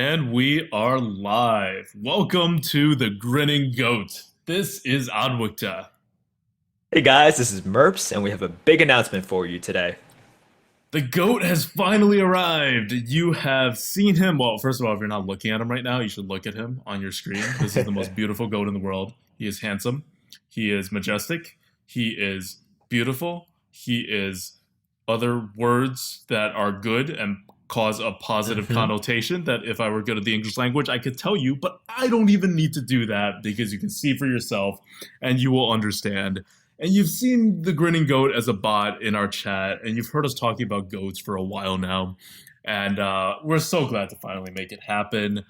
And we are live. Welcome to the Grinning Goat. This is Adwikta. Hey guys, this is Merps, and we have a big announcement for you today. The goat has finally arrived. You have seen him. Well, first of all, if you're not looking at him right now, you should look at him on your screen. This is the most beautiful goat in the world. He is handsome. He is majestic. He is beautiful. He is other words that are good and cause a positive hmm connotation that if I were good at the English language, I could tell you, but I don't even need to do that because you can see for yourself and you will understand. And you've seen the grinning goat as a bot in our chat, and you've heard us talking about goats for a while now. And we're so glad to finally make it happen.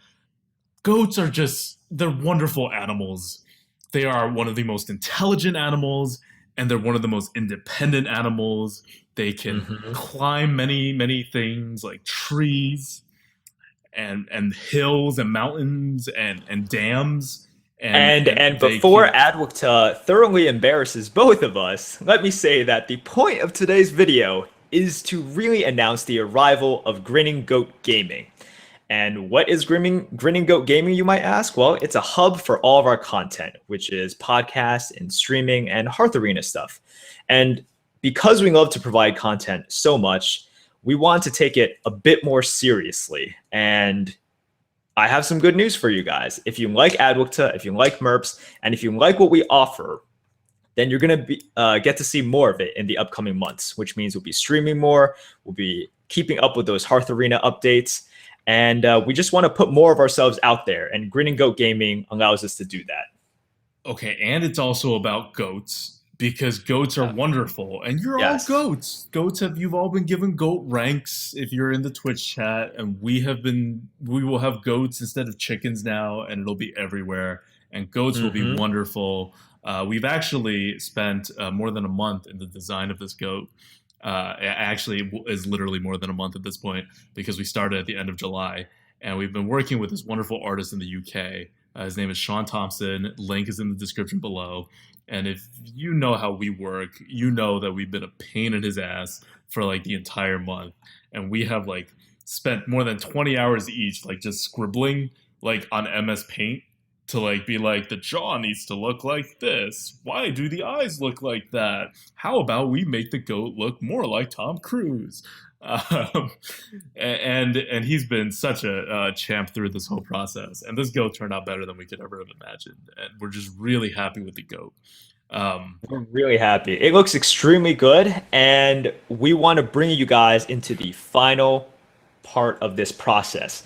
Goats are just, they're wonderful animals. They are one of the most intelligent animals, and they're one of the most independent animals. They can hmm climb many things like trees and hills and mountains and dams And they before can. Adwikta thoroughly embarrasses both of us, let me say that the point of today's video is to really announce the arrival of Grinning Goat Gaming. And what is Grinning Goat Gaming, you might ask? Well, it's a hub for all of our content, which is podcasts and streaming and Hearth Arena stuff. And because we love to provide content so much, we want to take it a bit more seriously. And I have some good news for you guys. If you like Adwikta, if you like Merps, and if you like what we offer, then you're going to get to see more of it in the upcoming months, which means we'll be streaming more, we'll be keeping up with those Hearth Arena updates, and we just want to put more of ourselves out there, and Grin and Goat Gaming allows us to do that. Okay, and it's also about goats because goats are Uh, wonderful, and you're all yes. goats. You've all been given goat ranks if you're in the Twitch chat, and we will have goats instead of chickens now, and it'll be everywhere. And goats will be hmm wonderful. We've actually spent more than a month in the design of this goat. Actually, it is literally more than a month at this point because we started at the end of July, and we've been working with this wonderful artist in the UK. His name is Sean Thompson. Link is in the description below. And if you know how we work, you know that we've been a pain in his ass for like the entire month. And we have like spent more than 20 hours each, like just scribbling like on MS Paint to like be like the jaw needs to look like this. Why do the eyes look like that? How about we make the goat look more like Tom Cruise? Um, and he's been such a champ through this whole process. And this goat turned out better than we could ever have imagined. And we're just really happy with the goat. Um, We're really happy. It looks extremely good, and we want to bring you guys into the final part of this process,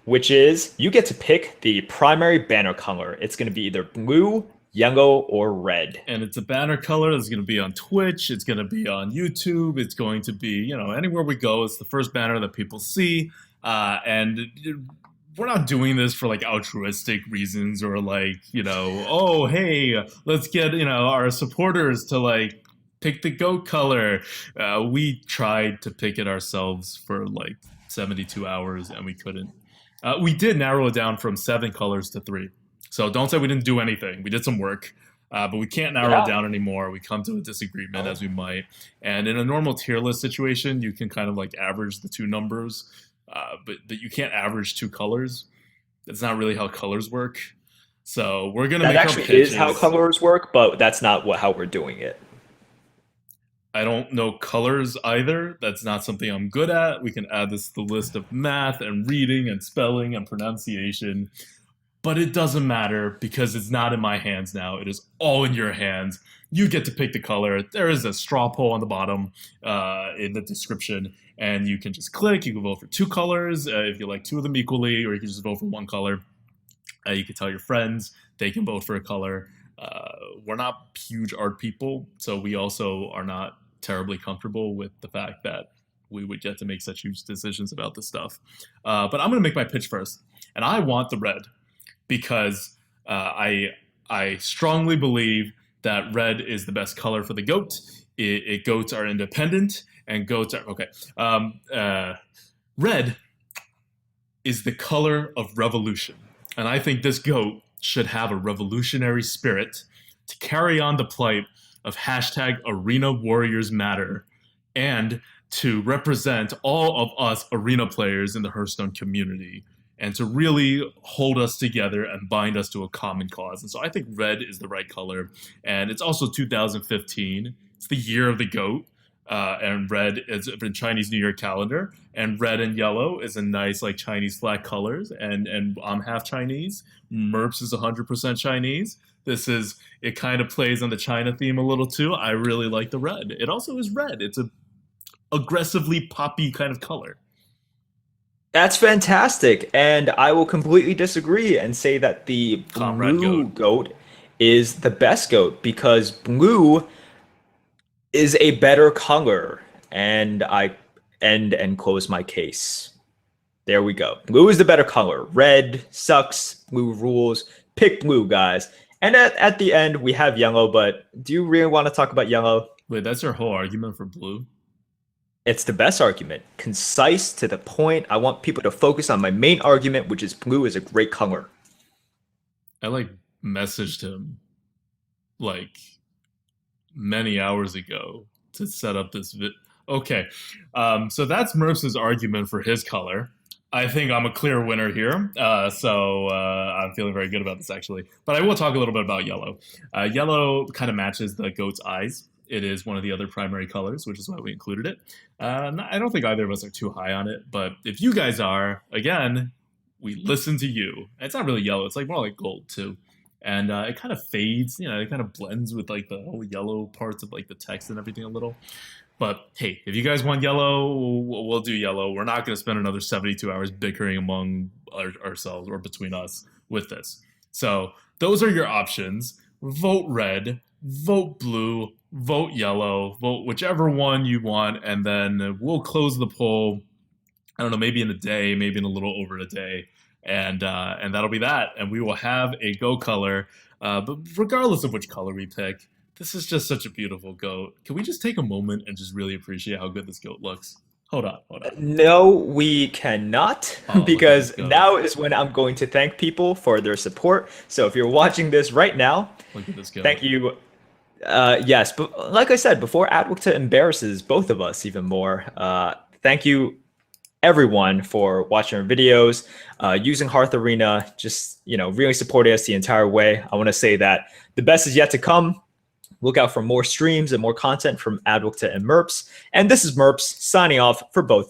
which is you get to pick the primary banner color. It's going to be either blue, yellow, or red. and it's a banner color that's going to be on Twitch. It's going to be on YouTube. It's going to be, anywhere we go. It's the first banner that people see. And we're not doing this for like altruistic reasons or like, oh, hey, let's get, our supporters to like pick the goat color. We tried to pick it ourselves for like 72 hours and we couldn't. We did narrow it down from 7 colors to 3. So don't say we didn't do anything. We did some work, but we can't narrow it Yeah. down anymore. We come to a disagreement as we might. And in a normal tier list situation, you can kind of like average the two numbers, but you can't average 2 colors. That's not really how colors work. So we're gonna That make our actually is how pitches. colors work, but that's not how we're doing it. I don't know colors either. That's not something I'm good at. We can add this to the list of math and reading and spelling and pronunciation. But it doesn't matter because it's not in my hands now. It is all in your hands. You get to pick the color. There is a straw poll on the bottom in the description, and you can just click. You can vote for 2 colors if you like 2 of them equally, or you can just vote for 1 color. You can tell your friends they can vote for a color. We're not huge art people, so we also are not terribly comfortable with the fact that we would get to make such huge decisions about this stuff. But I'm going to make my pitch first, and I want the red because I strongly believe that red is the best color for the goat. Goats are independent, and goats are okay. Red is the color of revolution, and I think this goat should have a revolutionary spirit to carry on the plight of hashtag Arena Warriors Matter and to represent all of us arena players in the Hearthstone community. and to really hold us together and bind us to a common cause. And so I think red is the right color. And it's also 2015. It's the year of the goat. And red is in Chinese New Year calendar, and red and yellow is a nice like Chinese flag colors. And I'm half Chinese. Merps is 100% Chinese. This is it kind of plays on the China theme a little too. I really like the red. It also is red. It's a aggressively poppy kind of color. That's fantastic. And I will completely disagree and say that the Comrade blue goat. goat is the best goat because blue is a better color. And I end and close my case. There we go. Blue is the better color. Red sucks. Blue rules. Pick blue, guys. And at the end, we have yellow, but do you really want to talk about yellow? Wait, that's your whole argument for blue? It's the best argument. Concise, to the point. I want people to focus on my main argument, which is blue is a great color. I like messaged him like many hours ago to set up this Okay, so that's Merps's argument for his color. I think I'm a clear winner here, so I'm feeling very good about this actually. But I will talk a little bit about yellow. Yellow kind of matches the goat's eyes. It is one of the other primary colors, which is why we included it. I don't think either of us are too high on it, but if you guys are, again, we listen to you. It's not really yellow; it's like more like gold too, and it kind of fades. You know, it kind of blends with like the whole yellow parts of like the text and everything a little. But hey, if you guys want yellow, we'll do yellow. We're not going to spend another 72 hours bickering among ourselves or between us with this. So those are your options. Vote red, vote blue, vote yellow, vote whichever one you want, and then we'll close the poll. I don't know, maybe in a day, maybe in a little over a day, and that'll be that. And we will have a go color. But regardless of which color we pick, this is just such a beautiful goat. Can we just take a moment and just really appreciate how good this goat looks? Hold on, hold on. No, we cannot, Oh, look at this because goat. now is when I'm going to thank people for their support. So if you're watching this right now, Look at this goat. thank you. Yes, but like I said, before Adwicta embarrasses both of us even more, thank you everyone for watching our videos, using Hearth Arena, just, really supporting us the entire way. I want to say that the best is yet to come. Look out for more streams and more content from Adwicta and Merps. And this is Merps signing off for both